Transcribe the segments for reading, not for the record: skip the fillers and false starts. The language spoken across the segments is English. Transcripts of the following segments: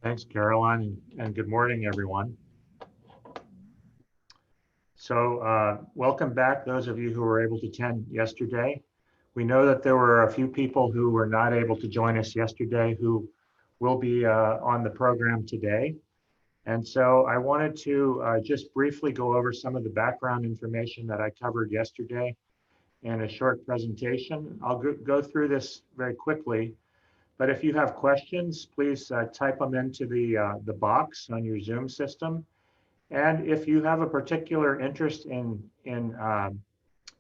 Thanks, Caroline, and good morning, everyone. So welcome back, those of you who were able to attend yesterday. We know that there were a few people who were not able to join us yesterday who will be on the program today. And so I wanted to just briefly go over some of the background information that I covered yesterday in a short presentation. I'll go through this very quickly, but if you have questions, please type them into the box on your Zoom system. And if you have a particular interest in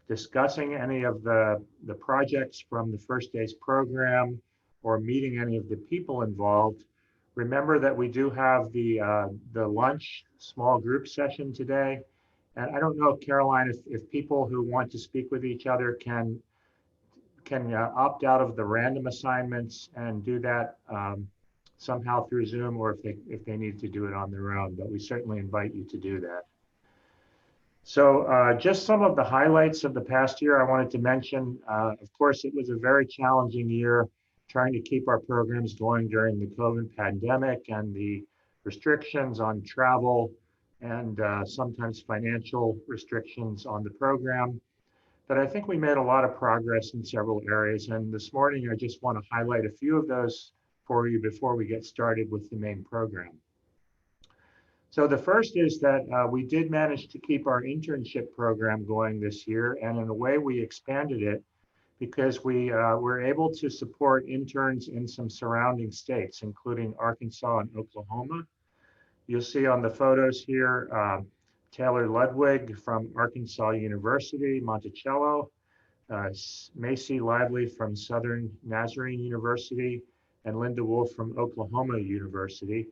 discussing any of the projects from the first day's program or meeting any of the people involved, remember that we do have the lunch small group session today. And I don't know, Caroline, if people who want to speak with each other can opt out of the random assignments and do that somehow through Zoom, or if they need to do it on their own, but we certainly invite you to do that. So just some of the highlights of the past year I wanted to mention. Of course, it was a very challenging year trying to keep our programs going during the COVID pandemic and the restrictions on travel and sometimes financial restrictions on the program. But I think we made a lot of progress in several areas. And this morning, I just want to highlight a few of those for you before we get started with the main program. So the first is that we did manage to keep our internship program going this year. And in a way, we expanded it because we were able to support interns in some surrounding states, including Arkansas and Oklahoma. You'll see on the photos here, Taylor Ludwig from Arkansas University, Monticello, Macy Lively from Southern Nazarene University, and Linda Wolf from Oklahoma University.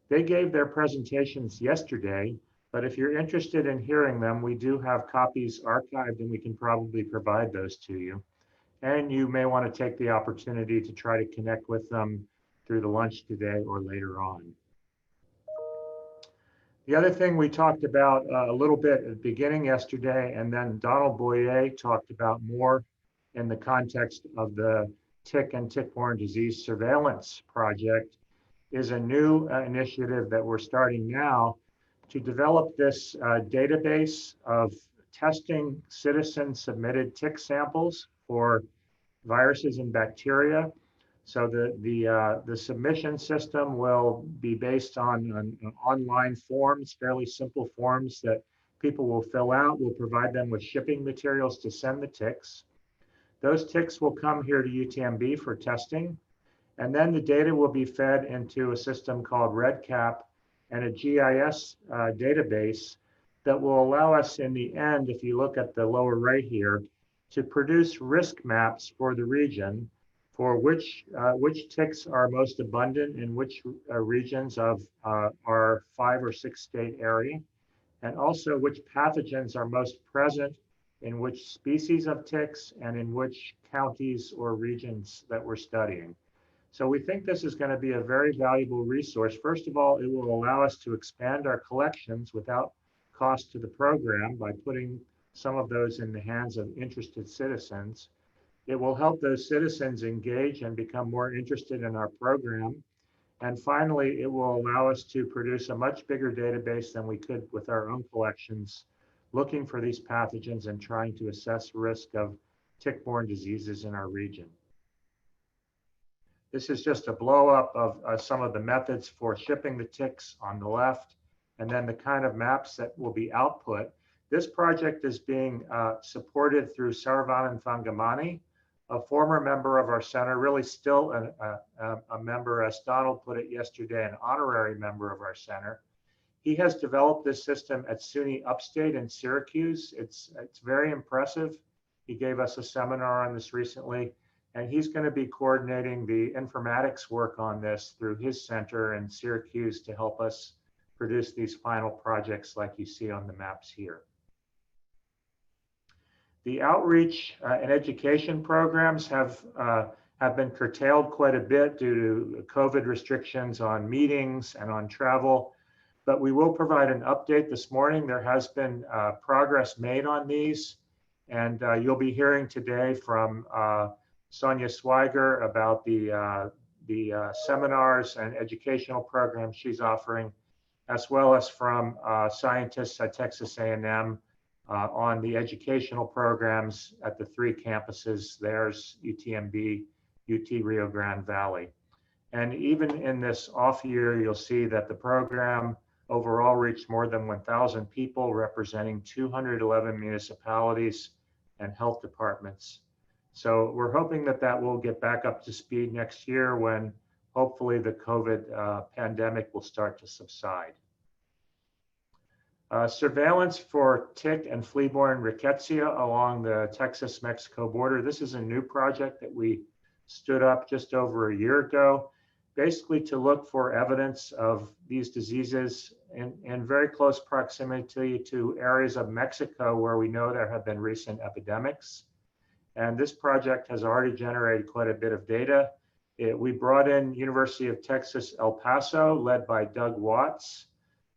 They gave their presentations yesterday, but if you're interested in hearing them, we do have copies archived and we can probably provide those to you. And you may want to take the opportunity to try to connect with them through the lunch today or later on. The other thing we talked about a little bit at the beginning yesterday, and then Donald Boyer talked about more in the context of the tick and tick-borne disease surveillance project, is a new initiative that we're starting now to develop this database of testing citizen-submitted tick samples for viruses and bacteria. So the submission system will be based on online forms, fairly simple forms that people will fill out. We'll provide them with shipping materials to send the ticks. Those ticks will come here to UTMB for testing. And then the data will be fed into a system called REDCap and a GIS database that will allow us in the end, if you look at the lower right here, to produce risk maps for the region for which ticks are most abundant in which regions of our 5 or 6 state area, and also which pathogens are most present in which species of ticks and in which counties or regions that we're studying. So we think this is going to be a very valuable resource. First of all, it will allow us to expand our collections without cost to the program by putting some of those in the hands of interested citizens. It will help those citizens engage and become more interested in our program. And finally, it will allow us to produce a much bigger database than we could with our own collections, looking for these pathogens and trying to assess risk of tick-borne diseases in our region. This is just a blow up of some of the methods for shipping the ticks on the left, and then the kind of maps that will be output. This project is being supported through Saravanan Thangamani, a former member of our center, really still a member, as Donald put it yesterday, an honorary member of our center. He has developed this system at SUNY Upstate in Syracuse. It's very impressive. He gave us a seminar on this recently, and he's going to be coordinating the informatics work on this through his center in Syracuse to help us produce these final projects like you see on the maps here. The outreach and education programs have been curtailed quite a bit due to COVID restrictions on meetings and on travel, but we will provide an update this morning. There has been progress made on these, and you'll be hearing today from Sonja Swiger about the the seminars and educational programs she's offering, as well as from scientists at Texas A&M on the educational programs at the 3 campuses. There's UTMB, UT Rio Grande Valley. And even in this off year, you'll see that the program overall reached more than 1,000 people, representing 211 municipalities and health departments. So we're hoping that that will get back up to speed next year when hopefully the COVID pandemic will start to subside. Surveillance for tick and flea-borne rickettsia along the Texas-Mexico border. This is a new project that we stood up just over a year ago, basically to look for evidence of these diseases in very close proximity to areas of Mexico where we know there have been recent epidemics. And this project has already generated quite a bit of data. We brought in University of Texas, El Paso, led by Doug Watts,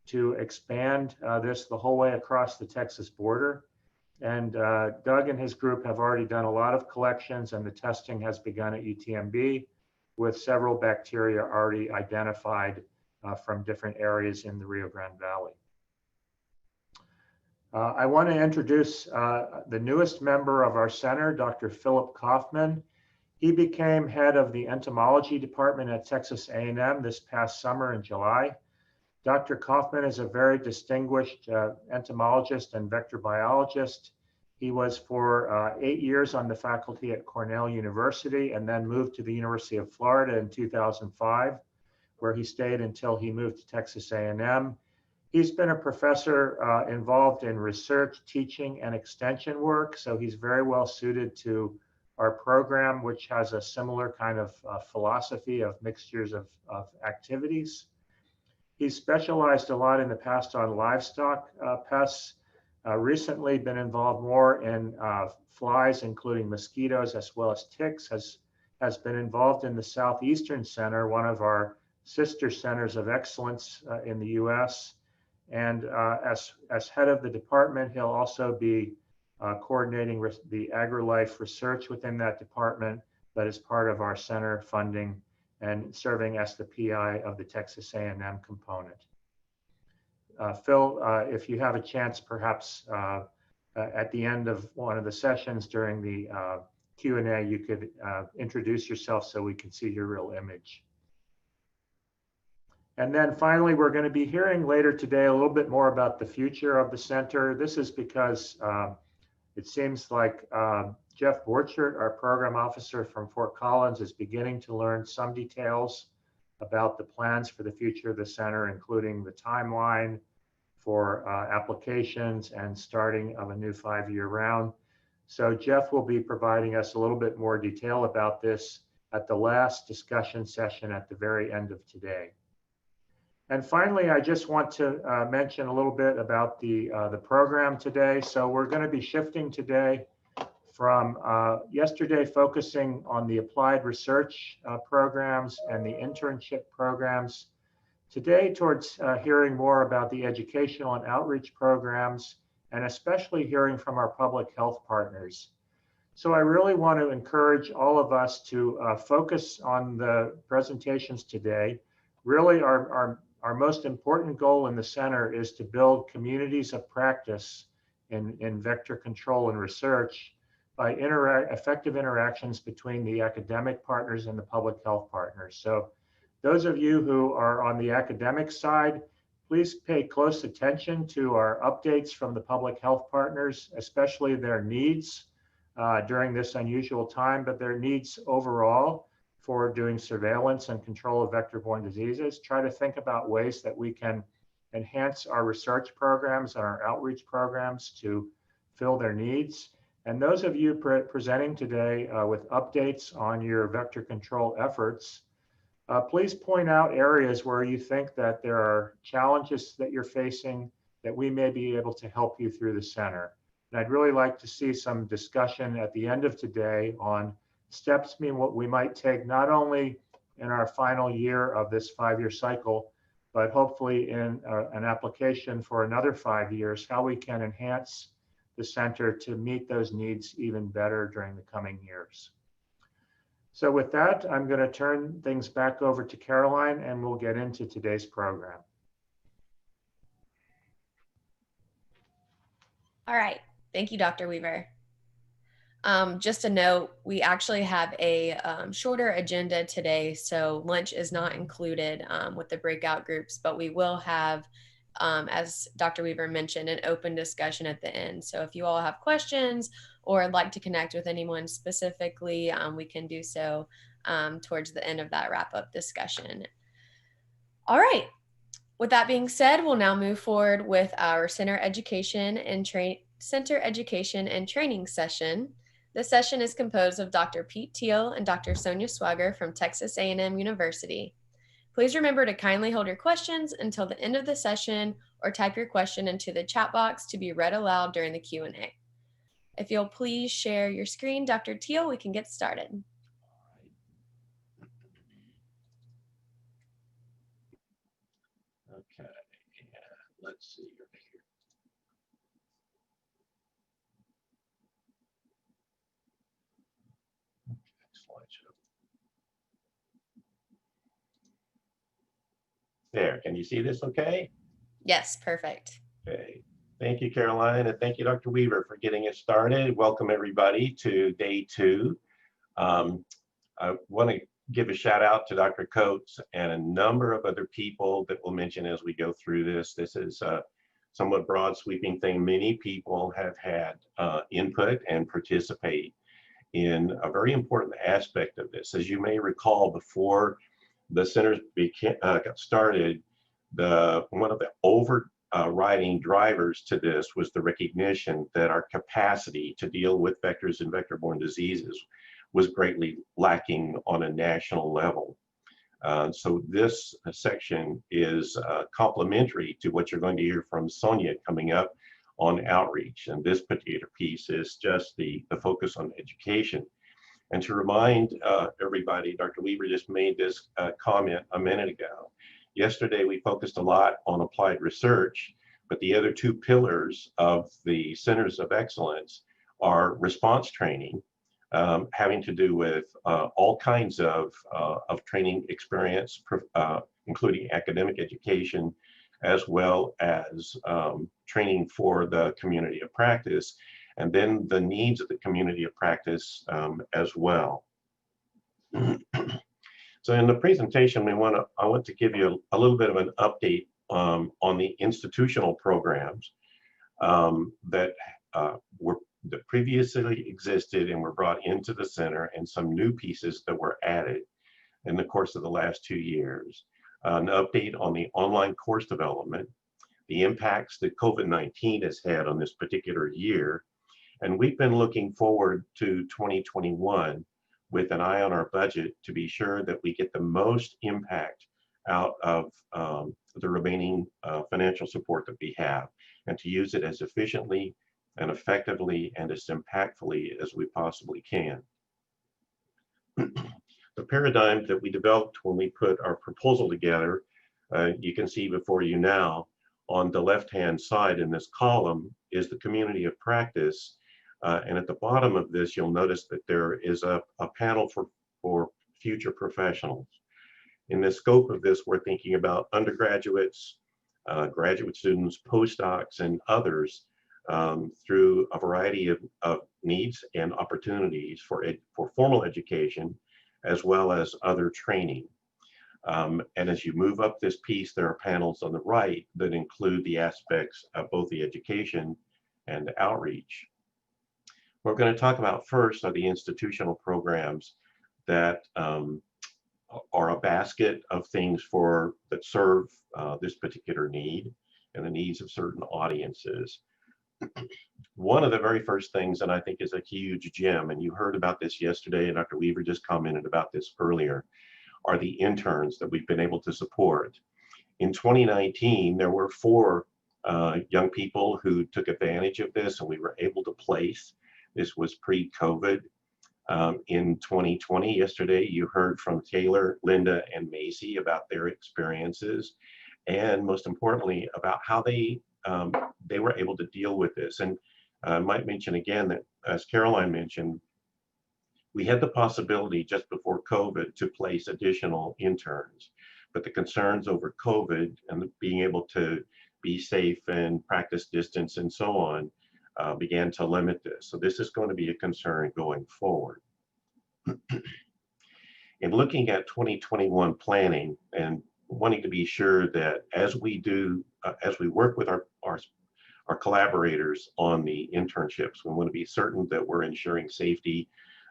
to expand this the whole way across the Texas border. And Doug and his group have already done a lot of collections, and the testing has begun at UTMB with several bacteria already identified from different areas in the Rio Grande Valley. I want to introduce the newest member of our center, Dr. Philip Kaufman. He became head of the entomology department at Texas A&M this past summer in July. Dr. Kaufman is a very distinguished entomologist and vector biologist. He was for 8 years on the faculty at Cornell University and then moved to the University of Florida in 2005, where he stayed until he moved to Texas A&M. He's been a professor involved in research, teaching, and extension work, so he's very well suited to our program, which has a similar kind of philosophy of mixtures of activities. He's specialized a lot in the past on livestock pests, recently been involved more in flies, including mosquitoes, as well as ticks, has been involved in the Southeastern Center, one of our sister centers of excellence in the US. And as head of the department, he'll also be coordinating the AgriLife research within that department that is part of our center funding and serving as the PI of the Texas A&M component. Phil, if you have a chance, perhaps at the end of one of the sessions during the Q&A, you could introduce yourself so we can see your real image. And then finally, we're going to be hearing later today a little bit more about the future of the center. This is because it seems like Jeff Borchert, our program officer from Fort Collins, is beginning to learn some details about the plans for the future of the center, including the timeline for applications and starting of a new 5-year round. So Jeff will be providing us a little bit more detail about this at the last discussion session at the very end of today. And finally, I just want to mention a little bit about the program today. So we're going to be shifting today from yesterday focusing on the applied research programs and the internship programs, today towards hearing more about the educational and outreach programs, and especially hearing from our public health partners. So I really want to encourage all of us to focus on the presentations today. Really, our most important goal in the center is to build communities of practice in vector control and research by effective interactions between the academic partners and the public health partners. So those of you who are on the academic side, please pay close attention to our updates from the public health partners, especially their needs during this unusual time, but their needs overall for doing surveillance and control of vector-borne diseases. Try to think about ways that we can enhance our research programs and our outreach programs to fill their needs. And those of you presenting today with updates on your vector control efforts, please point out areas where you think that there are challenges that you're facing that we may be able to help you through the center. And I'd really like to see some discussion at the end of today on steps what we might take not only in our final year of this 5-year cycle, but hopefully in an application for another 5 years, how we can enhance the center to meet those needs even better during the coming years. So with that, I'm going to turn things back over to Caroline and we'll get into today's program. All right, thank you, Dr. Weaver. Just a note, we actually have a shorter agenda today, so lunch is not included with the breakout groups, but we will have, as Dr. Weaver mentioned, an open discussion at the end. So if you all have questions or would like to connect with anyone specifically, we can do so towards the end of that wrap-up discussion. All right. With that being said, we'll now move forward with our Center Education and Training session. This session is composed of Dr. Pete Teel and Dr. Sonja Swiger from Texas A&M University. Please remember to kindly hold your questions until the end of the session or type your question into the chat box to be read aloud during the Q&A. If you'll please share your screen, Dr. Teel, we can get started. Okay, let's see here. There, can you see this okay? Yes, perfect. Okay, thank you, Caroline, and thank you, Dr. Weaver, for getting it started. Welcome everybody to day 2. I want to give a shout out to Dr. Coates and a number of other people that we'll mention as we go through this. This is a somewhat broad sweeping thing. Many people have had input and participate in a very important aspect of this. As you may recall, before the centers got started, one of the overriding drivers to this was the recognition that our capacity to deal with vectors and vector-borne diseases was greatly lacking on a national level. So this section is complementary to what you're going to hear from Sonja coming up on outreach. And this particular piece is just the focus on education. And to remind everybody, Dr. Weaver just made this comment a minute ago. Yesterday, we focused a lot on applied research, but the other 2 pillars of the Centers of Excellence are response training, having to do with all kinds of training experience, including academic education, as well as training for the community of practice, and then the needs of the community of practice as well. So in the presentation, I want to give you a little bit of an update on the institutional programs that previously existed and were brought into the center, and some new pieces that were added in the course of the last 2 years. An update on the online course development, the impacts that COVID-19 has had on this particular year. And we've been looking forward to 2021 with an eye on our budget to be sure that we get the most impact out of the remaining financial support that we have, and to use it as efficiently and effectively and as impactfully as we possibly can. The paradigm that we developed when we put our proposal together, you can see before you now, on the left-hand side in this column is the community of practice. And at the bottom of this, you'll notice that there is a panel for future professionals. In the scope of this, we're thinking about undergraduates, graduate students, postdocs, and others through a variety of needs and opportunities for formal education, as well as other training. And as you move up this piece, there are panels on the right that include the aspects of both the education and outreach. What we're going to talk about first are the institutional programs that are a basket of things that serve this particular need and the needs of certain audiences. One of the very first things, and I think is a huge gem, and you heard about this yesterday, and Dr. Weaver just commented about this earlier, are the interns that we've been able to support. In 2019, there were 4 young people who took advantage of this, and we were able to place. This was pre-COVID. In 2020, yesterday, you heard from Taylor, Linda, and Macy about their experiences, and most importantly, about how they were able to deal with this. And I might mention again that, as Caroline mentioned, We had the possibility just before COVID to place additional interns, but the concerns over COVID and being able to be safe and practice distance and so on began to limit this. So this is going to be a concern going forward. In looking at 2021 planning and wanting to be sure that as we work with our collaborators on the internships, we want to be certain that we're ensuring safety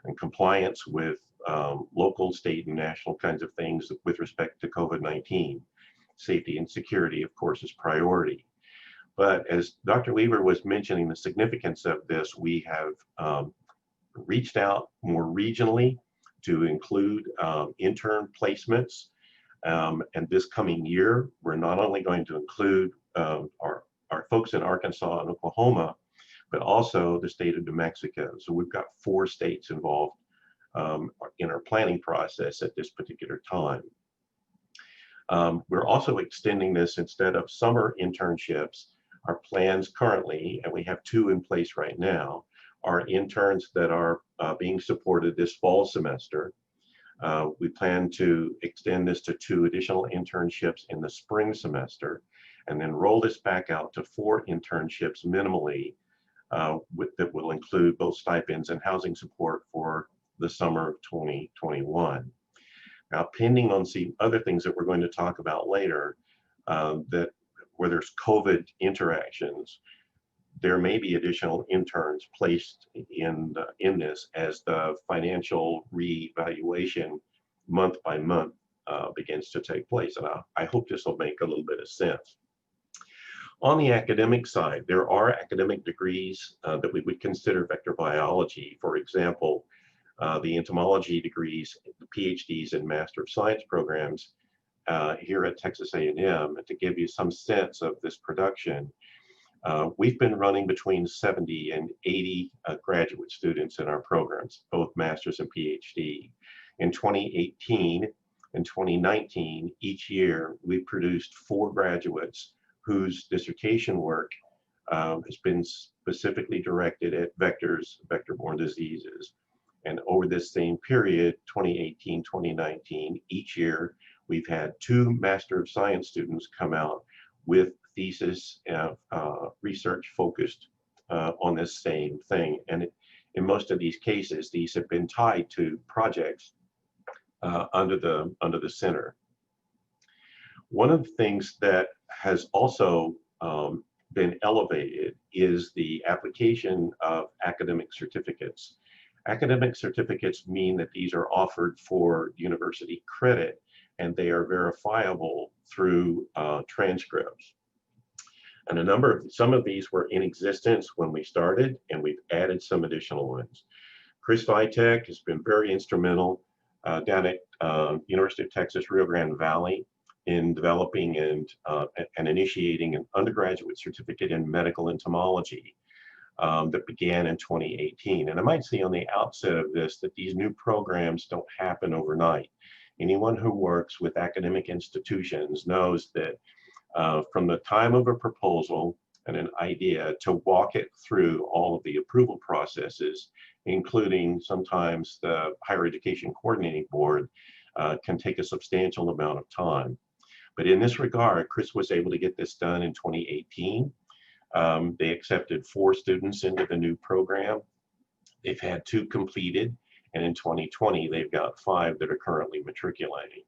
and compliance with local, state, and national kinds of things with respect to COVID-19. Safety and security, of course, is priority. But as Dr. Weaver was mentioning the significance of this, we have reached out more regionally to include intern placements. And this coming year, we're not only going to include our folks in Arkansas and Oklahoma, but also the state of New Mexico. So we've got 4 states involved in our planning process at this particular time. We're also extending this instead of summer internships. Our plans currently, and we have 2 in place right now, are interns that are being supported this fall semester. We plan to extend this to 2 additional internships in the spring semester, and then roll this back out to 4 internships minimally that will include both stipends and housing support for the summer of 2021. Now, pending on some other things that we're going to talk about later, that where there's COVID interactions, there may be additional interns placed in this as the financial reevaluation month by month begins to take place. And I hope this will make a little bit of sense. On the academic side, there are academic degrees that we would consider vector biology. For example, the entomology degrees, the PhDs and Master of Science programs here at Texas A&M. And to give you some sense of this production, we've been running between 70 and 80 graduate students in our programs, both Masters and PhD. In 2018 and 2019, each year, we produced 4 graduates whose dissertation work has been specifically directed at vector-borne diseases. And over this same period, 2018, 2019, each year, we've had 2 Master of Science students come out with thesis research focused on this same thing. And in most of these cases, these have been tied to projects under the center. One of the things that has also been elevated is the application of academic certificates. Academic certificates mean that these are offered for university credit, and they are verifiable through transcripts. And some of these were in existence when we started, and we've added some additional ones. Chris Vitek has been very instrumental down at University of Texas, Rio Grande Valley in developing and initiating an undergraduate certificate in medical entomology that began in 2018. And I might say on the outset of this that these new programs don't happen overnight. Anyone who works with academic institutions knows that from the time of a proposal and an idea to walk it through all of the approval processes, including sometimes the Higher Education Coordinating Board, can take a substantial amount of time. But in this regard, Chris was able to get this done in 2018. They accepted 4 students into the new program. They've had 2 completed, and in 2020, they've got 5 that are currently matriculating.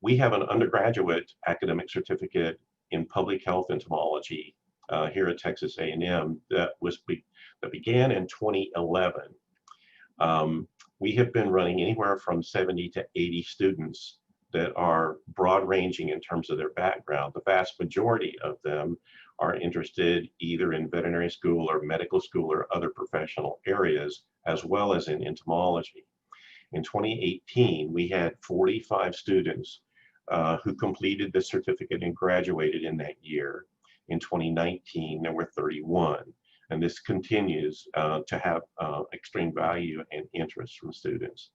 We have an undergraduate academic certificate in public health entomology here at Texas A&M that began in 2011. We have been running anywhere from 70 to 80 students that are broad ranging in terms of their background. The vast majority of them are interested either in veterinary school or medical school or other professional areas, as well as in entomology. In 2018, we had 45 students who completed the certificate and graduated in that year. In 2019, there were 31. And this continues to have extreme value and interest from students.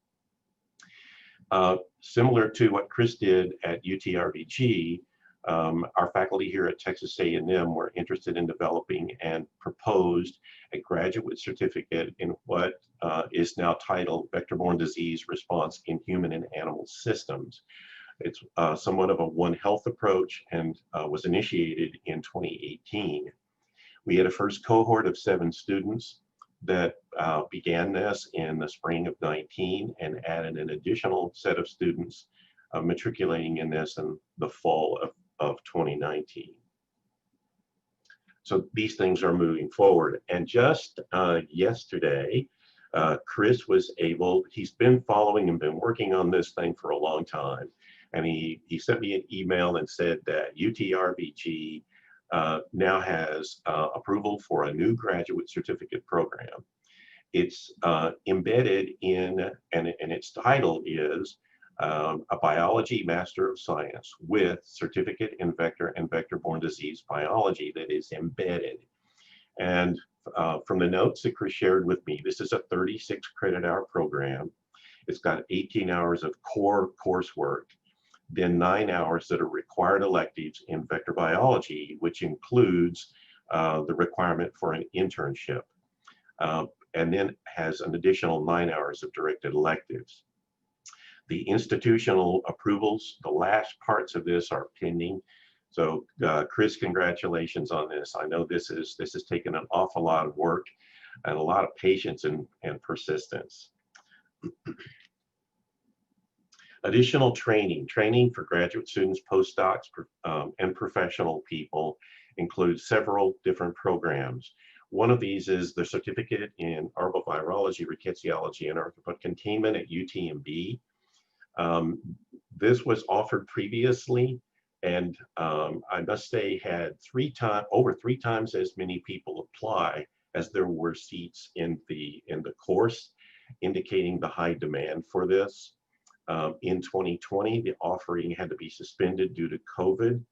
Similar to what Chris did at UTRVG, Our faculty here at Texas A&M were interested in developing and proposed a graduate certificate in what is now titled Vector-Borne Disease Response in Human and Animal Systems. It's somewhat of a One Health approach and was initiated in 2018. We had a first cohort of 7 students that began this in the spring of 19 and added an additional set of students matriculating in this in the fall of 2019. So these things are moving forward. And just yesterday, Chris was able, he's been following and been working on this thing for a long time. And he sent me an email and said that UTRVG now has approval for a new graduate certificate program. It's embedded in, and its title is a Biology Master of Science with Certificate in Vector and Vector-Borne Disease Biology that is embedded. And from the notes that Chris shared with me, this is a 36 credit hour program. It's got 18 hours of core coursework, then 9 hours that are required electives in vector biology, which includes the requirement for an internship, and then has an additional 9 hours of directed electives. The institutional approvals, the last parts of this are pending. So Chris, congratulations on this. I know this has taken an awful lot of work and a lot of patience and persistence. Additional training for graduate students, postdocs, and professional people includes several different programs. One of these is the Certificate in Arbovirology, Rickettsiaceae, and Arthropod Containment at UTMB. This was offered previously, and I must say had over three times as many people apply as there were seats in the course, indicating the high demand for this. In 2020, the offering had to be suspended due to COVID.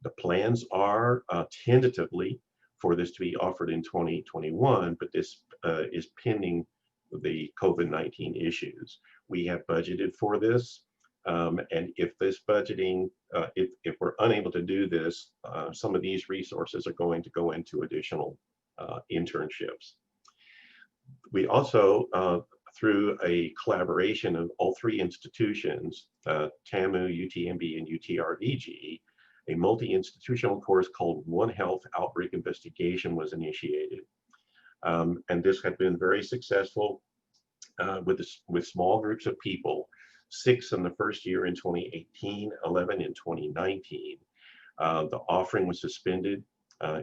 The plans are tentatively for this to be offered in 2021, but this is pending the COVID-19 issues. We have budgeted for this, and if this budgeting, if we're unable to do this, some of these resources are going to go into additional internships. We also, through a collaboration of all 3 institutions, TAMU, UTMB, and UTRVG, a multi-institutional course called One Health Outbreak Investigation was initiated. And this had been very successful with small groups of people, 6 in the first year in 2018, 11 in 2019. The offering was suspended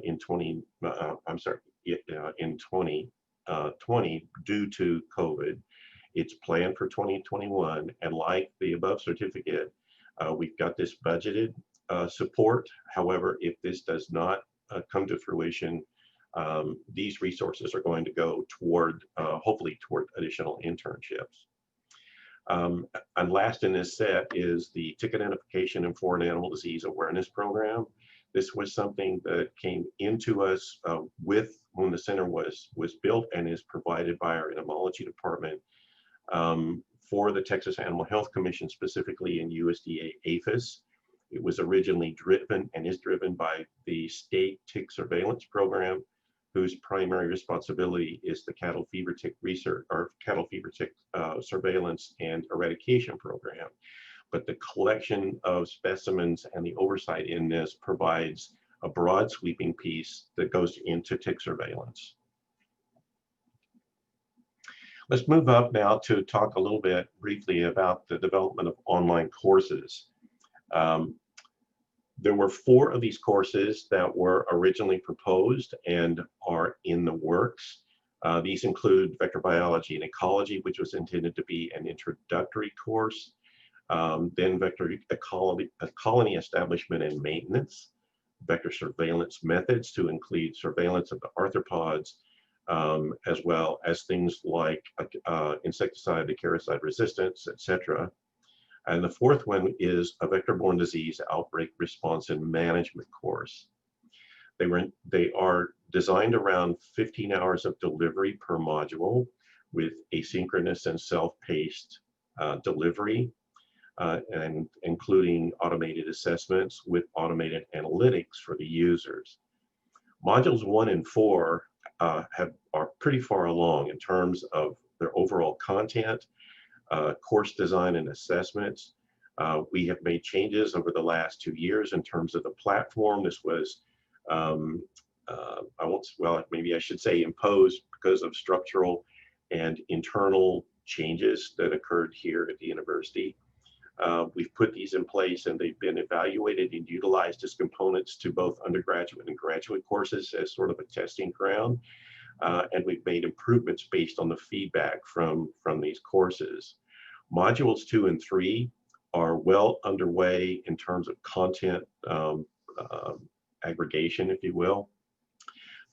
in 2020 due to COVID. It's planned for 2021, and like the above certificate, we've got this budgeted support. However, if this does not come to fruition, these resources are going to go toward, hopefully toward additional internships. And last in this set is the Tick Identification and Foreign Animal Disease Awareness Program. This was something that came into us when the center was built and is provided by our entomology department for the Texas Animal Health Commission, specifically in USDA APHIS. It was originally driven and is driven by the state tick surveillance program, whose primary responsibility is the cattle fever tick research or cattle fever tick surveillance and eradication program. But the collection of specimens and the oversight in this provides a broad sweeping piece that goes into tick surveillance. Let's move up now to talk a little bit briefly about the development of online courses. There were 4 of these courses that were originally proposed and are in the works. These include Vector Biology and Ecology, which was intended to be an introductory course. Then Vector Colony Establishment and Maintenance, Vector Surveillance Methods to include surveillance of the arthropods, as well as things like insecticide, acaricide resistance, etc. And the 4th one is a vector-borne disease outbreak response and management course. They are designed around 15 hours of delivery per module with asynchronous and self-paced delivery. and including automated assessments with automated analytics for the users. Modules 1 and 4 are pretty far along in terms of their overall content, course design and assessments. We have made changes over the last 2 years in terms of the platform. This was, maybe I should say imposed because of structural and internal changes that occurred here at the university. We've put these in place and they've been evaluated and utilized as components to both undergraduate and graduate courses as sort of a testing ground. And we've made improvements based on the feedback from these courses. Modules 2 and 3 are well underway in terms of content aggregation, if you will,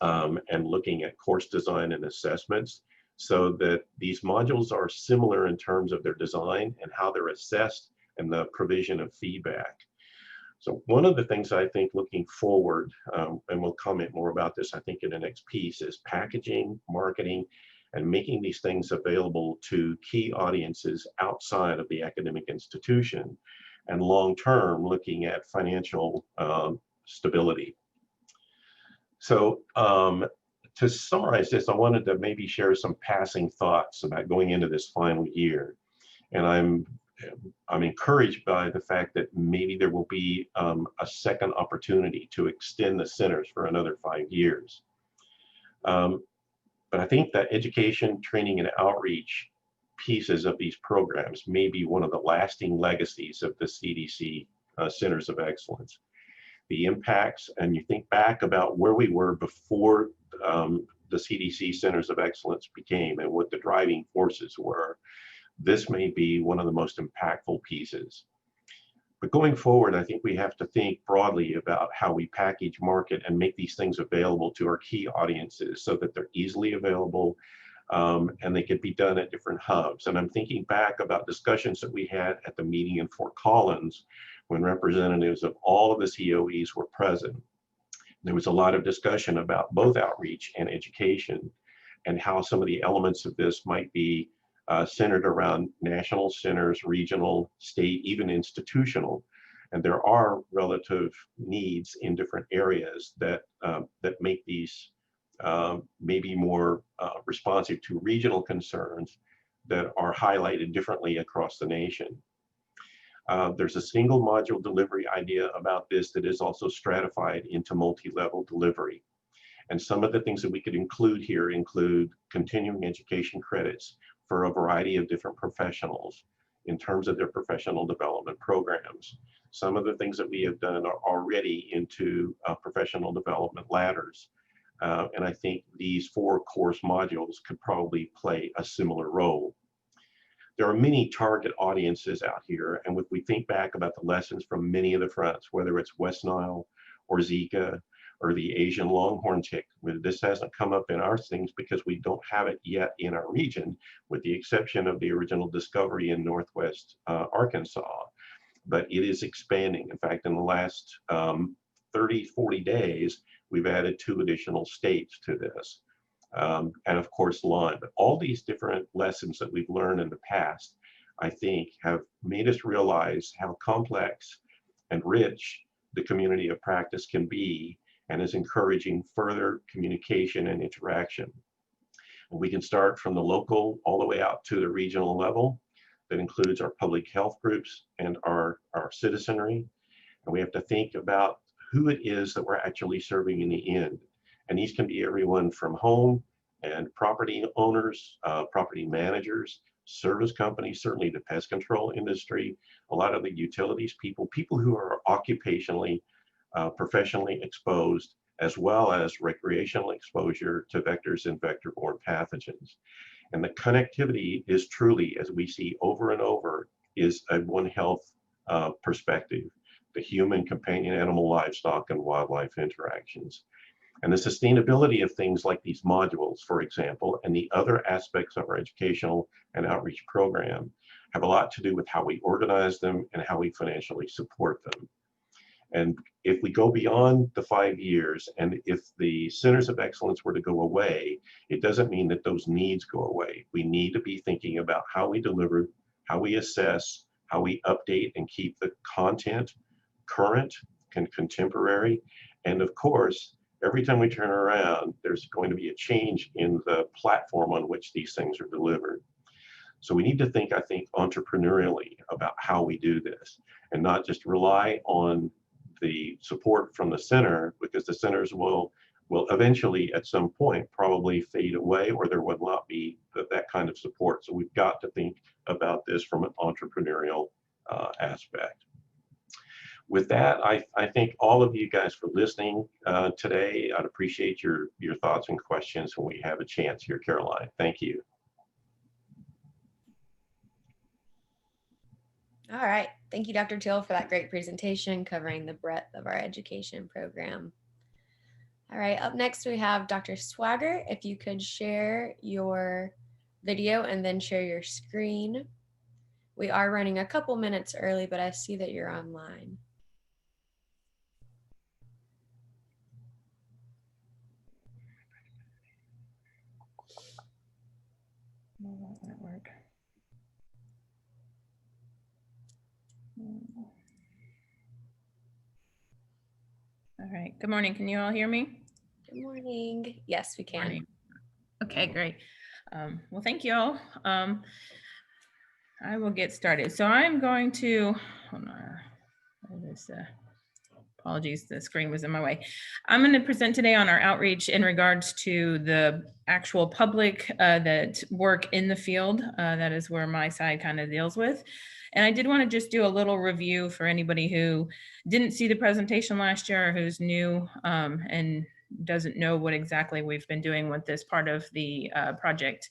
and looking at course design and assessments, so that these modules are similar in terms of their design and how they're assessed and the provision of feedback. So one of the things I think looking forward, and we'll comment more about this, I think in the next piece, is packaging, marketing, and making these things available to key audiences outside of the academic institution, and long-term looking at financial stability. So to summarize this, I wanted to maybe share some passing thoughts about going into this final year. And I'm encouraged by the fact that maybe there will be a second opportunity to extend the centers for another 5 years. But I think that education, training, and outreach pieces of these programs may be one of the lasting legacies of the CDC Centers of Excellence. The impacts, and you think back about where we were before the CDC Centers of Excellence became and what the driving forces were, this may be one of the most impactful pieces. But going forward, I think we have to think broadly about how we package, market, and make these things available to our key audiences so that they're easily available and they could be done at different hubs. And I'm thinking back about discussions that we had at the meeting in Fort Collins when representatives of all of the COEs were present. There was a lot of discussion about both outreach and education and how some of the elements of this might be centered around national centers, regional, state, even institutional. And there are relative needs in different areas that make these maybe more responsive to regional concerns that are highlighted differently across the nation. There's a single module delivery idea about this that is also stratified into multi-level delivery. And some of the things that we could include here include continuing education credits for a variety of different professionals in terms of their professional development programs. Some of the things that we have done are already into professional development ladders. And I think these 4 course modules could probably play a similar role. There are many target audiences out here, and if we think back about the lessons from many of the fronts, whether it's West Nile or Zika or the Asian longhorn tick, this hasn't come up in our things because we don't have it yet in our region, with the exception of the original discovery in Northwest Arkansas, but it is expanding. In fact, in the last 30, 40 days, we've added 2 additional states to this. And of course, Lyme. But all these different lessons that we've learned in the past, I think, have made us realize how complex and rich the community of practice can be, and is encouraging further communication and interaction. And we can start from the local all the way out to the regional level. That includes our public health groups and our citizenry. And we have to think about who it is that we're actually serving in the end. And these can be everyone from home and property owners, property managers, service companies, certainly the pest control industry, a lot of the utilities people who are occupationally, professionally exposed, as well as recreational exposure to vectors and vector-borne pathogens. And the connectivity is truly, as we see over and over, is a One Health perspective, the human, companion animal, livestock, and wildlife interactions. And the sustainability of things like these modules, for example, and the other aspects of our educational and outreach program have a lot to do with how we organize them and how we financially support them. And if we go beyond the 5 years, and if the Centers of Excellence were to go away, it doesn't mean that those needs go away. We need to be thinking about how we deliver, how we assess, how we update and keep the content current and contemporary. And of course, every time we turn around, there's going to be a change in the platform on which these things are delivered. So we need to think, I think, entrepreneurially about how we do this and not just rely on the support from the center, because the centers will eventually at some point probably fade away, or there will not be that kind of support. So we've got to think about this from an entrepreneurial aspect. With that, I thank all of you guys for listening today. I'd appreciate your thoughts and questions when we have a chance here, Caroline. Thank you. All right. Thank you, Dr. Teel, for that great presentation covering the breadth of our education program. All right, up next we have Dr. Swiger. If you could share your video and then share your screen. We are running a couple minutes early, but I see that you're online. No, that won't work. All right. Good morning. Can you all hear me? Good morning. Yes, we can. Morning. Okay, great. Well, thank you all. I will get started. So I'm going to, apologies, the screen was in my way. I'm going to present today on our outreach in regards to the actual public that work in the field. That is where my side kind of deals with. And I did want to just do a little review for anybody who didn't see the presentation last year or who's new and doesn't know what exactly we've been doing with this part of the project.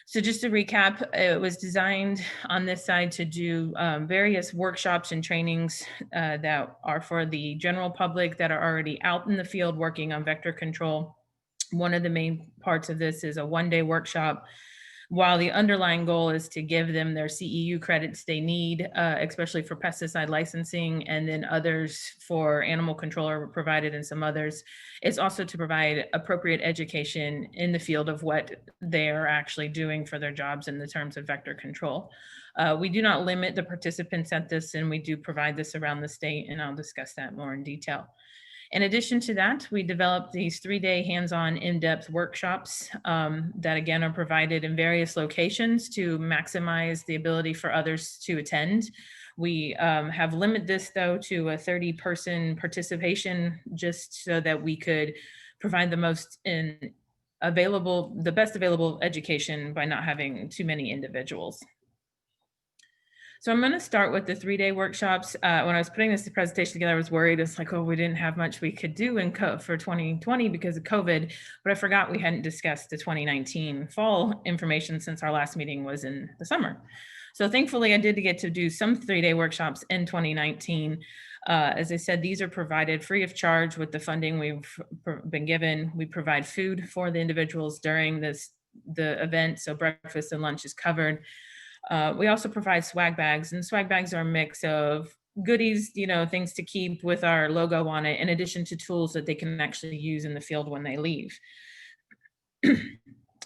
So just to recap, it was designed on this side to do various workshops and trainings that are for the general public that are already out in the field working on vector control. One of the main parts of this is a one-day workshop, while the underlying goal is to give them their CEU credits they need, especially for pesticide licensing, and then others for animal control are provided and some others. It's also to provide appropriate education in the field of what they are actually doing for their jobs in the terms of vector control. We do not limit the participants at this, and we do provide this around the state, and I'll discuss that more in detail. In addition to that, we developed these 3-day hands-on in-depth workshops that again are provided in various locations to maximize the ability for others to attend. We have limited this though to a 30-person participation just so that we could provide the best available education by not having too many individuals. So I'm going to start with the 3-day workshops. When I was putting this presentation together, I was worried. It's like, oh, we didn't have much we could do for 2020 because of COVID, but I forgot we hadn't discussed the 2019 fall information since our last meeting was in the summer. So thankfully, I did get to do some 3-day workshops in 2019. As I said, these are provided free of charge with the funding we've been given. We provide food for the individuals during the event, so breakfast and lunch is covered. We also provide swag bags, and swag bags are a mix of goodies, things to keep with our logo on it, in addition to tools that they can actually use in the field when they leave.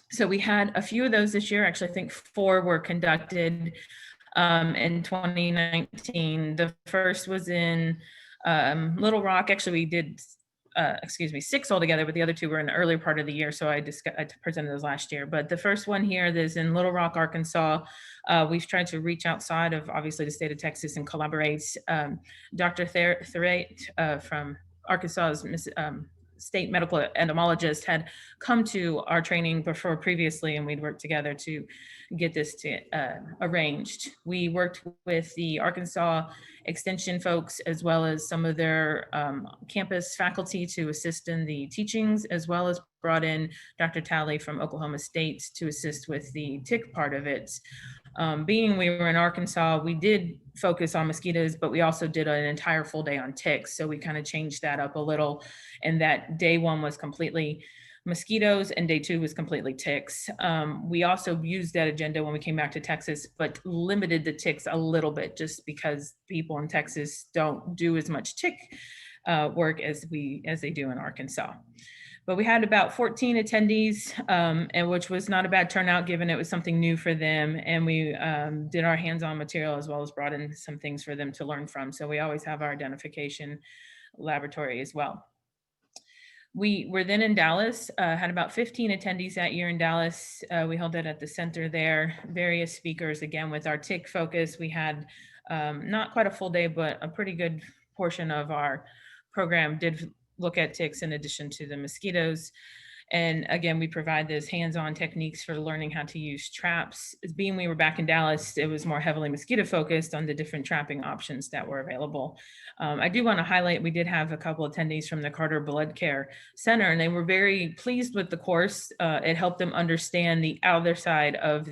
So we had a few of those this year. Actually, I think 4 were conducted in 2019. The first was in Little Rock. Actually, we did 6 altogether, but the other 2 were in the earlier part of the year. So I presented those last year. But the first one here is in Little Rock, Arkansas. We've tried to reach outside of obviously the state of Texas and collaborate. Dr. Thurate from Arkansas's state medical entomologist had come to our training before previously, and we'd worked together to get this arranged. We worked with the Arkansas Extension folks as well as some of their campus faculty to assist in the teachings, as well as brought in Dr. Talley from Oklahoma State to assist with the tick part of it. Being we were in Arkansas, we did focus on mosquitoes, but we also did an entire full day on ticks. So we kind of changed that up a little, and that day 1 was completely mosquitoes and day 2 was completely ticks. We also used that agenda when we came back to Texas, but limited the ticks a little bit just because people in Texas don't do as much tick work as they do in Arkansas. But we had about 14 attendees, and which was not a bad turnout given it was something new for them. And we did our hands-on material as well as brought in some things for them to learn from. So we always have our identification laboratory as well. We were then in Dallas, had about 15 attendees that year in Dallas. We held it at the center there, various speakers, again, with our tick focus. We had not quite a full day, but a pretty good portion of our program did look at ticks in addition to the mosquitoes. And again, we provide those hands-on techniques for learning how to use traps. Being we were back in Dallas, it was more heavily mosquito focused on the different trapping options that were available. I do want to highlight, we did have a couple attendees from the Carter Blood Care Center, and they were very pleased with the course. It helped them understand the other side of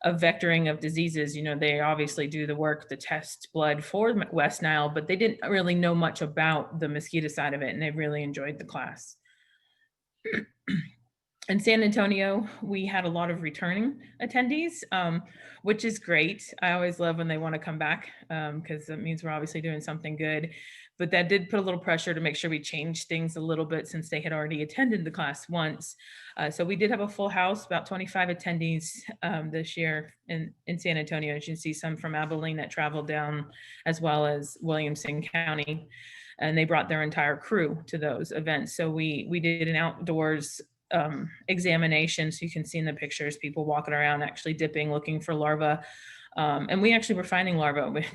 vectoring of diseases. You know, they obviously do the work to test blood for West Nile, but they didn't really know much about the mosquito side of it, and they really enjoyed the class. In San Antonio, we had a lot of returning attendees, which is great. I always love when they want to come back because that means we're obviously doing something good. But that did put a little pressure to make sure we changed things a little bit since they had already attended the class once. So we did have a full house, about 25 attendees this year in San Antonio. As you can see, some from Abilene that traveled down, as well as Williamson County. And they brought their entire crew to those events. So we did an outdoors examination. So you can see in the pictures, people walking around, actually dipping, looking for larvae. And we actually were finding larvae.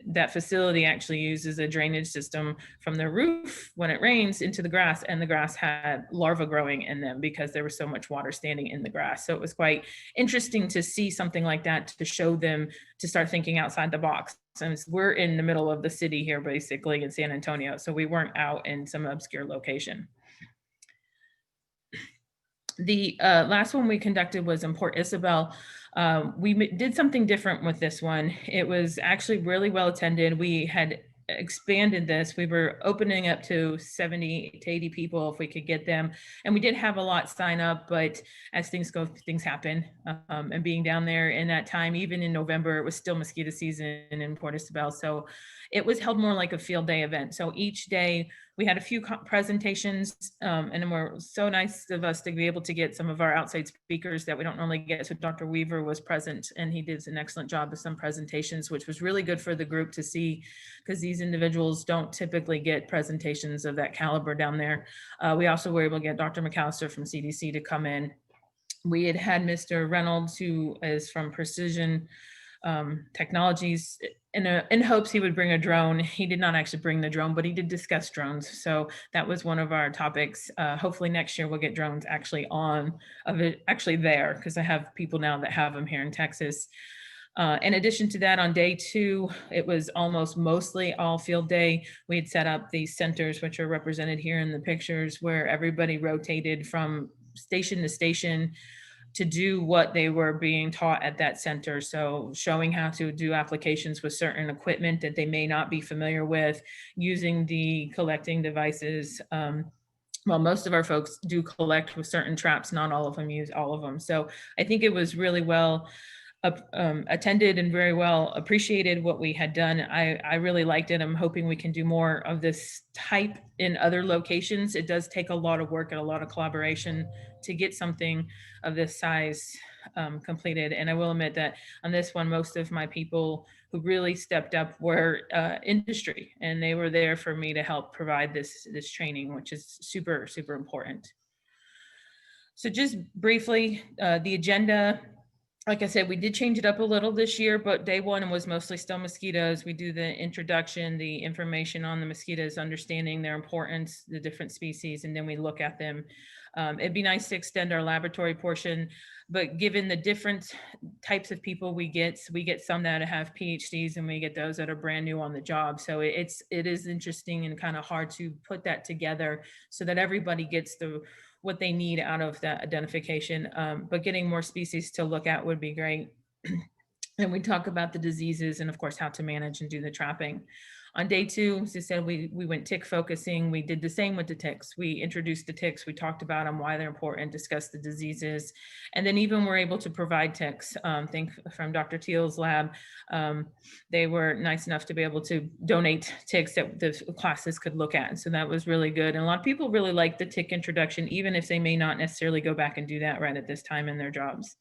That facility actually uses a drainage system from the roof when it rains into the grass, and the grass had larvae growing in them because there was so much water standing in the grass. So it was quite interesting to see something like that, to show them to start thinking outside the box. And we're in the middle of the city here, basically in San Antonio. So we weren't out in some obscure location. The last one we conducted was in Port Isabel. We did something different with this one. It was actually really well attended. We had expanded this. We were opening up to 70 to 80 people if we could get them. And we did have a lot sign up, but as things go, things happen. And being down there in that time, even in November, it was still mosquito season in Port Isabel. So it was held more like a field day event. So each day we had a few presentations, and it was so nice of us to be able to get some of our outside speakers that we don't normally get. So Dr. Weaver was present, and he did an excellent job of some presentations, which was really good for the group to see, because these individuals don't typically get presentations of that caliber down there. We also were able to get Dr. McAllister from CDC to come in. We had Mr. Reynolds, who is from Precision Technologies, in hopes he would bring a drone. He did not actually bring the drone, but he did discuss drones. So that was one of our topics. Hopefully next year we'll get drones actually there, because I have people now that have them here in Texas. In addition to that, on day 2, it was almost mostly all field day. We had set up these centers, which are represented here in the pictures, where everybody rotated from station to station to do what they were being taught at that center. So showing how to do applications with certain equipment that they may not be familiar with, using the collecting devices. Well, most of our folks do collect with certain traps, not all of them use all of them. So I think it was really well attended and very well appreciated what we had done. I really liked it. I'm hoping we can do more of this type in other locations. It does take a lot of work and a lot of collaboration to get something of this size completed. And I will admit that on this one, most of my people who really stepped up were industry, and they were there for me to help provide this training, which is super, super important. So just briefly, the agenda. Like I said, we did change it up a little this year, but day 1 was mostly still mosquitoes. We do the introduction, the information on the mosquitoes, understanding their importance, the different species, and then we look at them. It'd be nice to extend our laboratory portion, but given the different types of people we get some that have PhDs, and we get those that are brand new on the job. So it is interesting and kind of hard to put that together so that everybody gets what they need out of that identification, but getting more species to look at would be great. And we talk about the diseases and of course how to manage and do the trapping. On day 2, as I said, we went tick focusing. We did the same with the ticks. We introduced the ticks. We talked about them, why they're important, discussed the diseases, and then even we're able to provide ticks. Think from Dr. Teel's lab. They were nice enough to be able to donate ticks that the classes could look at. So that was really good. And a lot of people really like the tick introduction, even if they may not necessarily go back and do that right at this time in their jobs.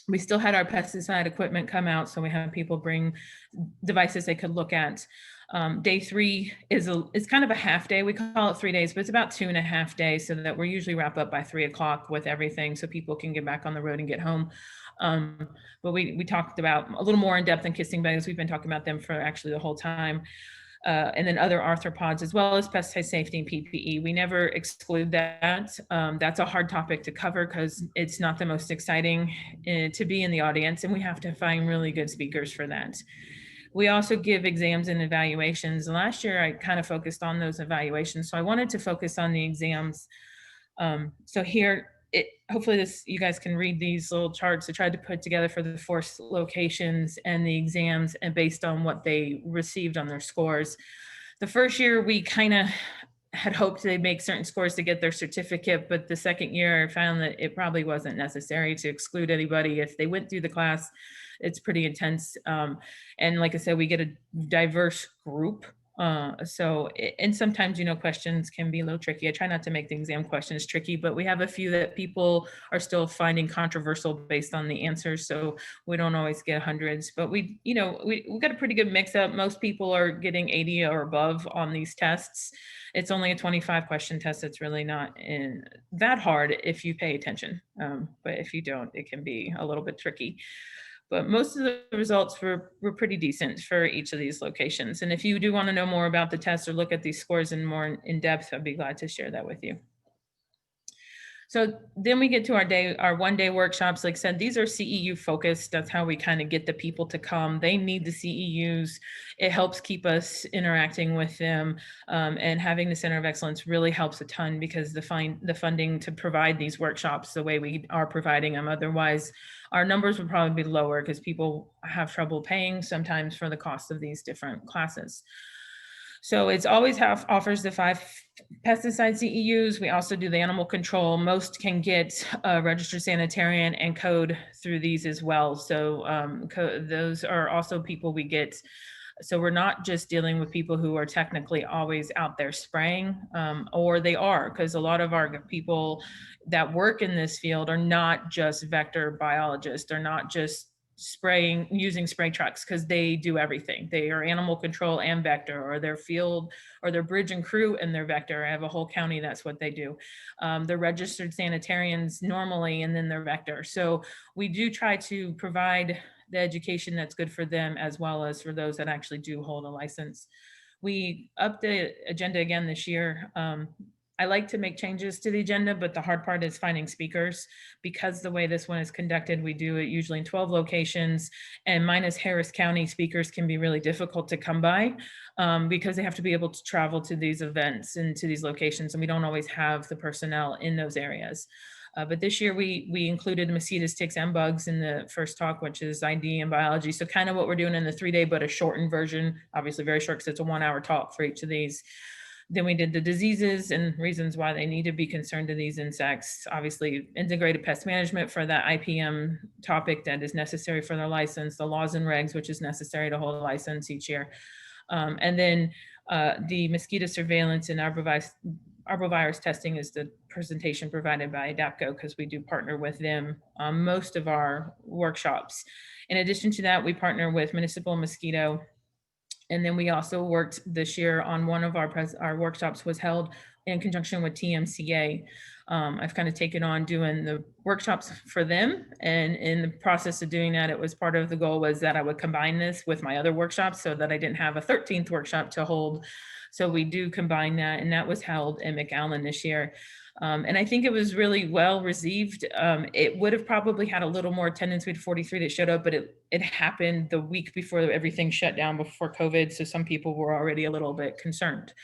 We still had our pesticide equipment come out, so we have people bring devices they could look at. Day 3 is kind of a half day. We call it 3 days, but it's about 2.5 days, so that we're usually wrap up by 3 o'clock with everything, so people can get back on the road and get home. But we talked about a little more in depth than kissing bugs. We've been talking about them for actually the whole time. And then other arthropods, as well as pesticide safety and PPE. We never exclude that. That's a hard topic to cover because it's not the most exciting to be in the audience, and we have to find really good speakers for that. We also give exams and evaluations. Last year, I kind of focused on those evaluations, so I wanted to focus on the exams. So here, hopefully you guys can read these little charts I tried to put together for the 4 locations and the exams, and based on what they received on their scores. The first year we kind of had hoped they'd make certain scores to get their certificate, but the second year I found that it probably wasn't necessary to exclude anybody. If they went through the class, it's pretty intense. And like I said, we get a diverse group. And sometimes, questions can be a little tricky. I try not to make the exam questions tricky, but we have a few that people are still finding controversial based on the answers. So we don't always get hundreds, but we got a pretty good mix up. Most people are getting 80 or above on these tests. It's only a 25 question test. It's really not that hard if you pay attention. But if you don't, it can be a little bit tricky. But most of the results were pretty decent for each of these locations. And if you do want to know more about the test or look at these scores in more in depth, I'd be glad to share that with you. So then we get to our 1 day workshops. Like I said, these are CEU focused. That's how we kind of get the people to come. They need the CEUs. It helps keep us interacting with them. And having the Center of Excellence really helps a ton, because the funding to provide these workshops the way we are providing them. Otherwise, our numbers would probably be lower because people have trouble paying sometimes for the cost of these different classes. So it's always offers the 5 pesticide CEUs. We also do the animal control. Most can get a registered sanitarian and code through these as well. So those are also people we get. So we're not just dealing with people who are technically always out there spraying, or they are, because a lot of our people that work in this field are not just vector biologists. They're not just using spray trucks, because they do everything. They are animal control and vector, or their field, or their bridge and crew and their vector. I have a whole county, that's what they do. They're registered sanitarians normally, and then they're vector. So we do try to provide the education that's good for them, as well as for those that actually do hold a license. We upped the agenda again this year. I like to make changes to the agenda, but the hard part is finding speakers, because the way this one is conducted, we do it usually in 12 locations, and minus Harris County, speakers can be really difficult to come by because they have to be able to travel to these events and to these locations, and we don't always have the personnel in those areas. But this year we included mosquitoes, ticks, and bugs in the first talk, which is ID and biology. So kind of what we're doing in the 3-day, but a shortened version, obviously very short because it's a 1-hour talk for each of these. Then we did the diseases and reasons why they need to be concerned to these insects. Obviously, integrated pest management for that IPM topic that is necessary for their license, the laws and regs, which is necessary to hold a license each year. And then the mosquito surveillance and arbovirus testing is the presentation provided by ADAPCO, because we do partner with them on most of our workshops. In addition to that, we partner with Municipal Mosquito. And then we also worked this year on one of our workshops was held in conjunction with TMCA. I've kind of taken on doing the workshops for them. And in the process of doing that, it was part of the goal was that I would combine this with my other workshops so that I didn't have a 13th workshop to hold. So we do combine that, and that was held in McAllen this year. And I think it was really well received. It would have probably had a little more attendance. We had 43 that showed up, but it happened the week before everything shut down before COVID. So some people were already a little bit concerned.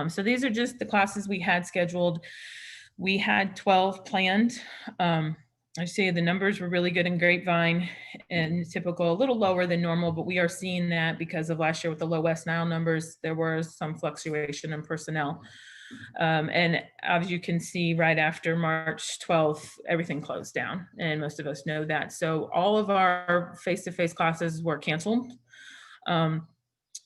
So these are just the classes we had scheduled. We had 12 planned. I see the numbers were really good in Grapevine and typical, a little lower than normal, but we are seeing that because of last year with the low West Nile numbers, there was some fluctuation in personnel. And as you can see, right after March 12th, everything closed down, and most of us know that. So all of our face-to-face classes were canceled.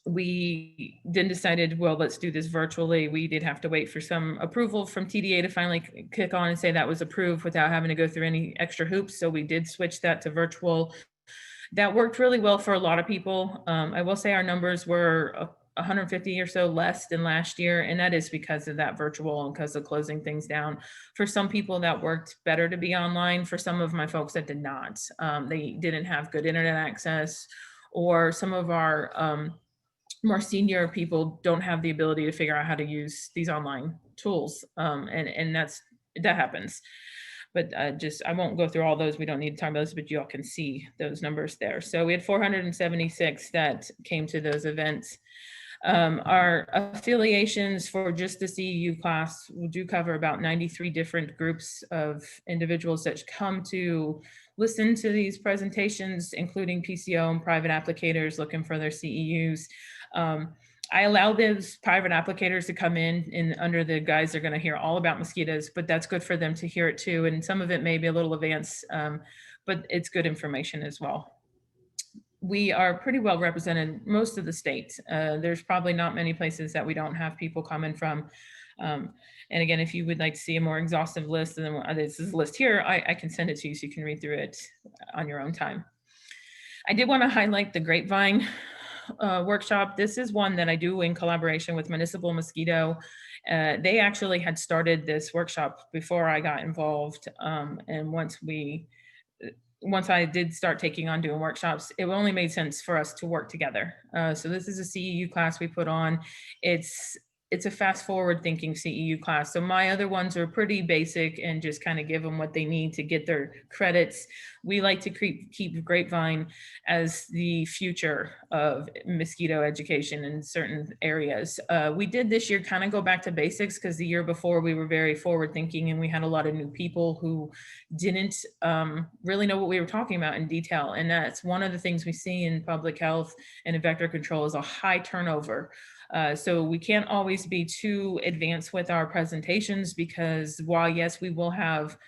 We then decided, well, let's do this virtually. We did have to wait for some approval from TDA to finally kick on and say that was approved without having to go through any extra hoops. So we did switch that to virtual. That worked really well for a lot of people. I will say our numbers were 150 or so less than last year, and that is because of that virtual and because of closing things down. For some people that worked better to be online. For some of my folks that did not, they didn't have good internet access, or some of our more senior people don't have the ability to figure out how to use these online tools. And that happens. But I won't go through all those. We don't need to talk about those, but you all can see those numbers there. So we had 476 that came to those events. Our affiliations for just the CEU class will do cover about 93 different groups of individuals that come to listen to these presentations, including PCO and private applicators looking for their CEUs. I allow those private applicators to come in and under the guise they're going to hear all about mosquitoes, but that's good for them to hear it too. And some of it may be a little advanced, but it's good information as well. We are pretty well represented most of the states. There's probably not many places that we don't have people coming from. And again, if you would like to see a more exhaustive list than this is a list here, I can send it to you so you can read through it on your own time. I did want to highlight the Grapevine workshop. This is one that I do in collaboration with Municipal Mosquito. They actually had started this workshop before I got involved. And once I did start taking on doing workshops, it only made sense for us to work together. So this is a CEU class we put on. It's a fast forward thinking CEU class. So my other ones are pretty basic and just kind of give them what they need to get their credits. We like to keep Grapevine as the future of mosquito education in certain areas. We did this year kind of go back to basics because the year before we were very forward thinking and we had a lot of new people who didn't really know what we were talking about in detail. And that's one of the things we see in public health and in vector control is a high turnover. So we can't always be too advanced with our presentations because while yes, we will have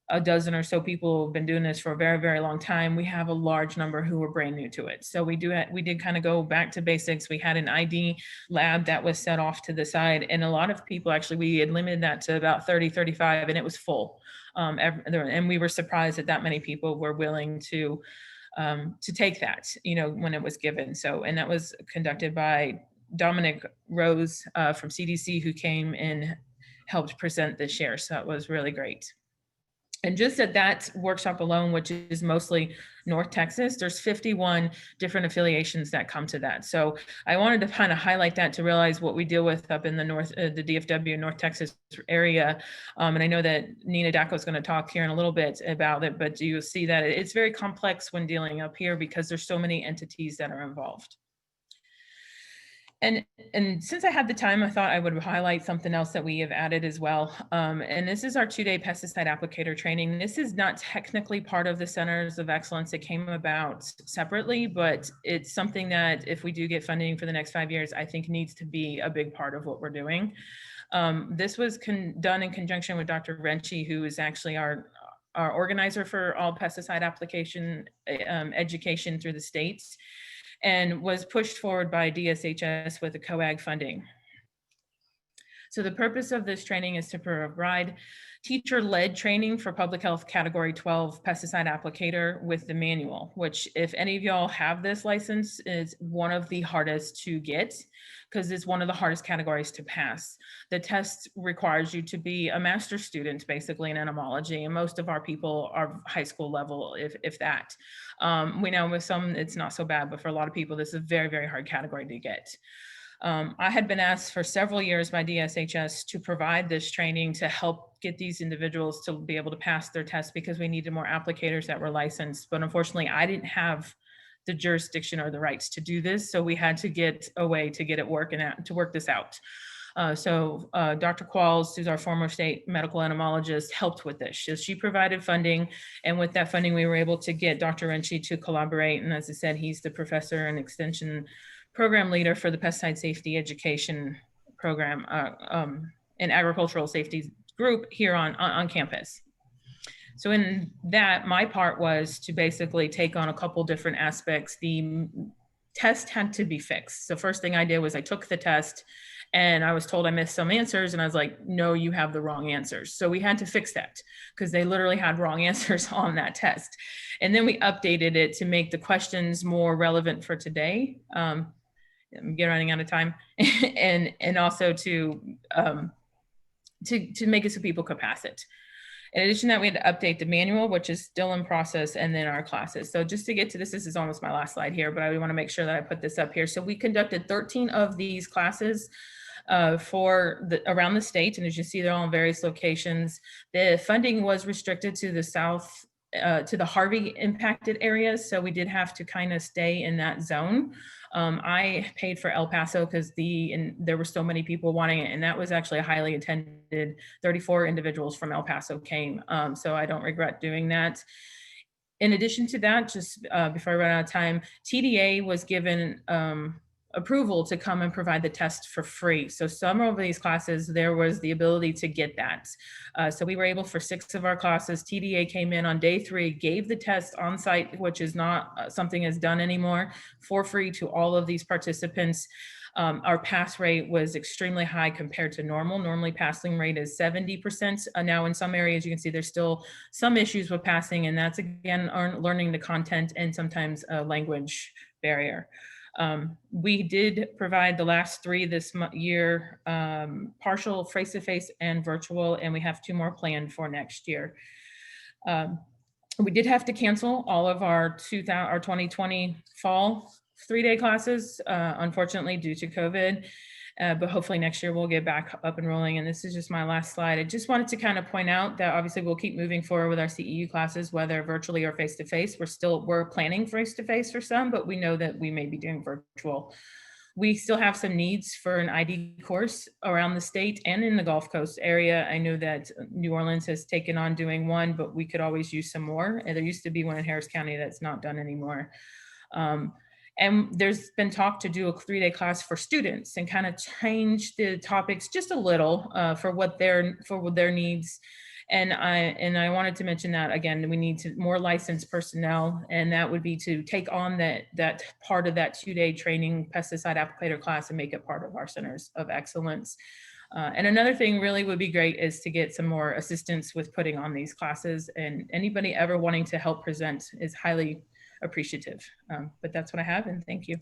a dozen or so people who've been doing this for a very, very long time, we have a large number who are brand new to it. So we did kind of go back to basics. We had an ID lab that was set off to the side, and a lot of people actually, we had limited that to about 30, 35, and it was full. And we were surprised that many people were willing to take that, when it was given. So, and that was conducted by Dominic Rose from CDC, who came and helped present this year. So that was really great. And just at that workshop alone, which is mostly North Texas, there's 51 different affiliations that come to that. So I wanted to kind of highlight that to realize what we deal with up in the North, the DFW, North Texas area. And I know that Nina Dacko is going to talk here in a little bit about it, but you see that it's very complex when dealing up here because there's so many entities that are involved. And since I had the time, I thought I would highlight something else that we have added as well. And this is our 2-day pesticide applicator training. This is not technically part of the Centers of Excellence. It came about separately, but it's something that if we do get funding for the next 5 years, I think needs to be a big part of what we're doing. This was done in conjunction with Dr. Renchi, who is actually our organizer for all pesticide application education through the states, and was pushed forward by DSHS with the COAG funding. So the purpose of this training is to provide teacher-led training for public health category 12 pesticide applicator with the manual, which if any of y'all have this license is one of the hardest to get because it's one of the hardest categories to pass. The test requires you to be a master's student basically in entomology, and most of our people are high school level, if that. We know with some it's not so bad, but for a lot of people this is a very, very hard category to get. I had been asked for several years by DSHS to provide this training to help get these individuals to be able to pass their test because we needed more applicators that were licensed. But unfortunately, I didn't have the jurisdiction or the rights to do this. So we had to get a way to get it working out, to work this out. Dr. Qualls, who's our former state medical entomologist, helped with this. She provided funding, and with that funding, we were able to get Dr. Renchi to collaborate. And as I said, he's the professor and extension program leader for the pesticide safety education program and agricultural safety group here on campus. So in that, my part was to basically take on a couple different aspects. The test had to be fixed. So first thing I did was I took the test, and I was told I missed some answers, and I was like, no, you have the wrong answers. So we had to fix that because they literally had wrong answers on that test. And then we updated it to make the questions more relevant for today. I'm getting running out of time. and also to make it so people could pass it. In addition to that, we had to update the manual, which is still in process, and then our classes. So just to get to this is almost my last slide here, but I want to make sure that I put this up here. So we conducted 13 of these classes around the state. And as you see, they're all in various locations. The funding was restricted to the south, to the Harvey impacted areas. So we did have to kind of stay in that zone. I paid for El Paso because there were so many people wanting it, and that was actually a highly attended. 34 individuals from El Paso came, so I don't regret doing that. In addition to that, just before I run out of time, TDA was given approval to come and provide the test for free. So some of these classes, there was the ability to get that. So we were able, for 6 of our classes, TDA came in on day 3, gave the test on site, which is not something is done anymore, for free to all of these participants. Our pass rate was extremely high compared to normal. Normally passing rate is 70%. Now in some areas, you can see there's still some issues with passing, and that's again, learning the content and sometimes a language barrier. We did provide the last 3 this year, partial face-to-face and virtual, and we have 2 more planned for next year. We did have to cancel all of our 2020 fall 3-day classes, unfortunately, due to COVID. But hopefully next year we'll get back up and rolling. And this is just my last slide. I just wanted to kind of point out that obviously we'll keep moving forward with our CEU classes, whether virtually or face-to-face. We're planning face-to-face for some, but we know that we may be doing virtual. We still have some needs for an ID course around the state and in the Gulf Coast area. I know that New Orleans has taken on doing one, but we could always use some more. And there used to be one in Harris County that's not done anymore. And there's been talk to do a 3-day class for students and kind of change the topics just a little for their needs. And I wanted to mention that again, we need more licensed personnel, and that would be to take on that part of that 2-day training pesticide applicator class and make it part of our centers of excellence. And another thing really would be great is to get some more assistance with putting on these classes, and anybody ever wanting to help present is highly appreciative. But that's what I have, and thank you.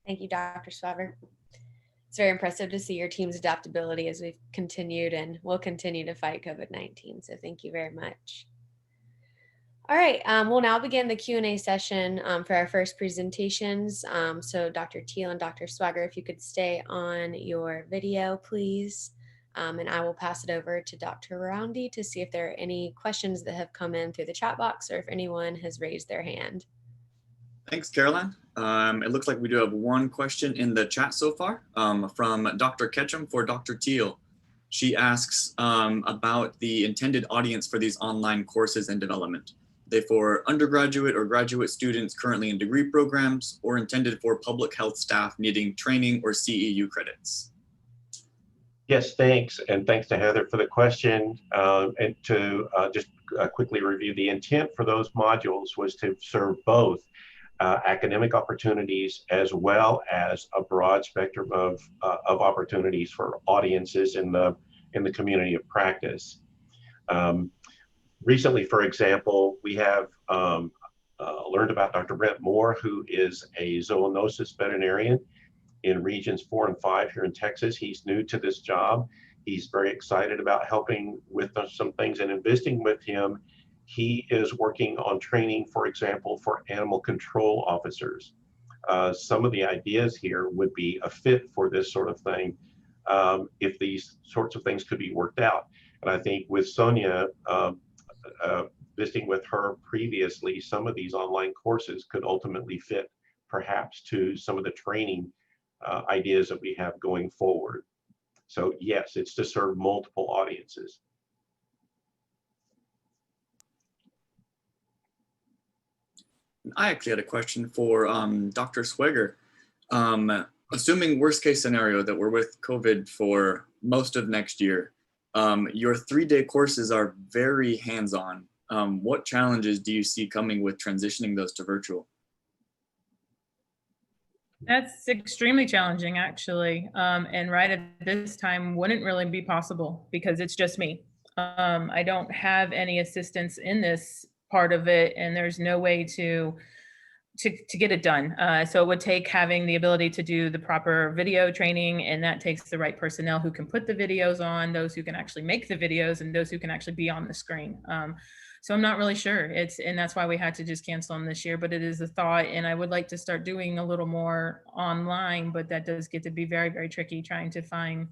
Thank you, Dr. Swiger. It's very impressive to see your team's adaptability as we've continued and will continue to fight COVID-19. So thank you very much. All right, we'll now begin the Q&A session for our first presentations. So Dr. Teel and Dr. Swiger, if you could stay on your video, please. And I will pass it over to Dr. Roundy to see if there are any questions that have come in through the chat box or if anyone has raised their hand. Thanks, Caroline. It looks like we do have one question in the chat so far from Dr. Ketchum for Dr. Teel. She asks about the intended audience for these online courses and development. Are they for undergraduate or graduate students currently in degree programs, or intended for public health staff needing training or CEU credits? Yes, thanks. And thanks to Heather for the question. And to just quickly review, the intent for those modules was to serve both academic opportunities as well as a broad spectrum of opportunities for audiences in the community of practice. Recently, for example, we have learned about Dr. Brent Moore, who is a zoonosis veterinarian in regions 4 and 5 here in Texas. He's new to this job. He's very excited about helping with some things, and in visiting with him, he is working on training, for example, for animal control officers. Some of the ideas here would be a fit for this sort of thing if these sorts of things could be worked out. And I think with Sonja, visiting with her previously, some of these online courses could ultimately fit perhaps to some of the training ideas that we have going forward. So yes, it's to serve multiple audiences. I actually had a question for Dr. Swiger. Assuming worst case scenario that we're with COVID for most of next year, your 3-day courses are very hands-on. What challenges do you see coming with transitioning those to virtual? That's extremely challenging, actually. And right at this time wouldn't really be possible because it's just me. I don't have any assistance in this part of it, and there's no way to get it done. So it would take having the ability to do the proper video training, and that takes the right personnel who can put the videos on, those who can actually make the videos, and those who can actually be on the screen. So I'm not really sure. And that's why we had to just cancel them this year, but it is a thought, and I would like to start doing a little more online, but that does get to be very, very tricky trying to find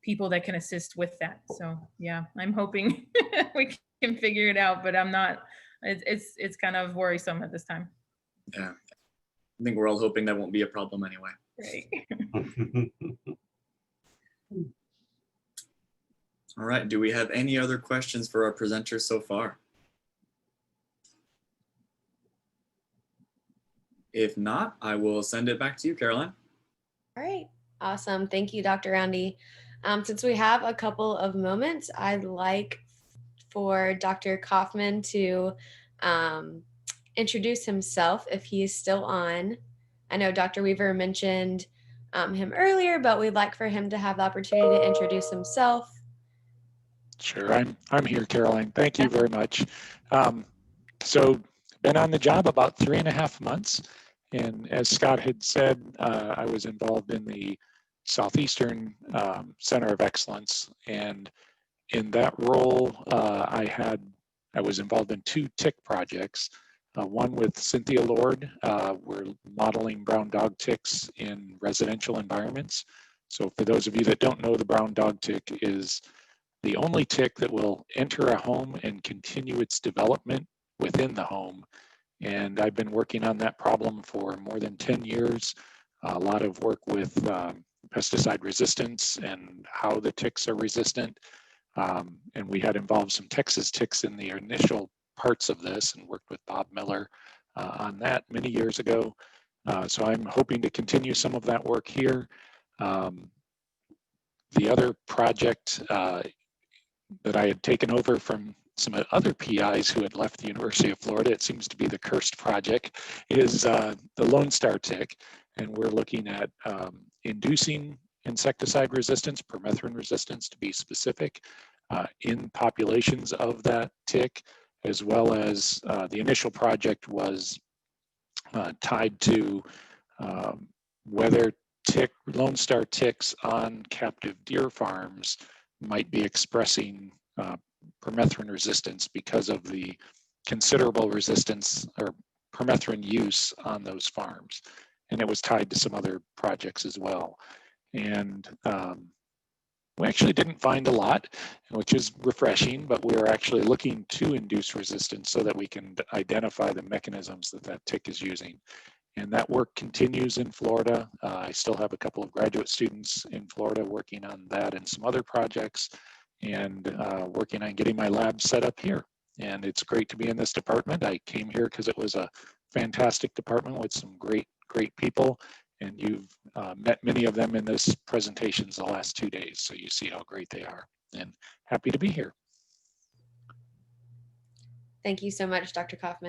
people that can assist with that. So yeah, I'm hoping we can figure it out, but I'm not, it's kind of worrisome at this time. Yeah, I think we're all hoping that won't be a problem anyway. Right. All right, do we have any other questions for our presenters so far? If not, I will send it back to you, Caroline. All right, awesome. Thank you, Dr. Roundy. Since we have a couple of moments, I'd like for Dr. Kaufman to introduce himself if he is still on. I know Dr. Weaver mentioned him earlier, but we'd like for him to have the opportunity to introduce himself. Sure, I'm here, Caroline. Thank you very much. So been on the job about 3.5 months. And as Scott had said, I was involved in the Southeastern Center of Excellence. And in that role, I was involved in 2 tick projects. One with Cynthia Lord, we're modeling brown dog ticks in residential environments. So for those of you that don't know, the brown dog tick is the only tick that will enter a home and continue its development within the home. And I've been working on that problem for more than 10 years. A lot of work with pesticide resistance and how the ticks are resistant. And we had involved some Texas ticks in the initial parts of this and worked with Bob Miller on that many years ago. So I'm hoping to continue some of that work here. The other project that I had taken over from some other PIs who had left the University of Florida, it seems to be the cursed project, is the Lone Star tick. And we're looking at inducing insecticide resistance, permethrin resistance to be specific, in populations of that tick, as well as the initial project was tied to whether Lone Star ticks on captive deer farms might be expressing permethrin resistance because of the considerable resistance or permethrin use on those farms. And it was tied to some other projects as well. And we actually didn't find a lot, which is refreshing, but we're actually looking to induce resistance so that we can identify the mechanisms that that tick is using. And that work continues in Florida. I still have a couple of graduate students in Florida working on that and some other projects, and working on getting my lab set up here. And it's great to be in this department. I came here because it was a fantastic department with some great people, and you've met many of them in this presentations the last 2 days, so you see how great they are, and happy to be here. Thank you so much, Dr. Kaufman.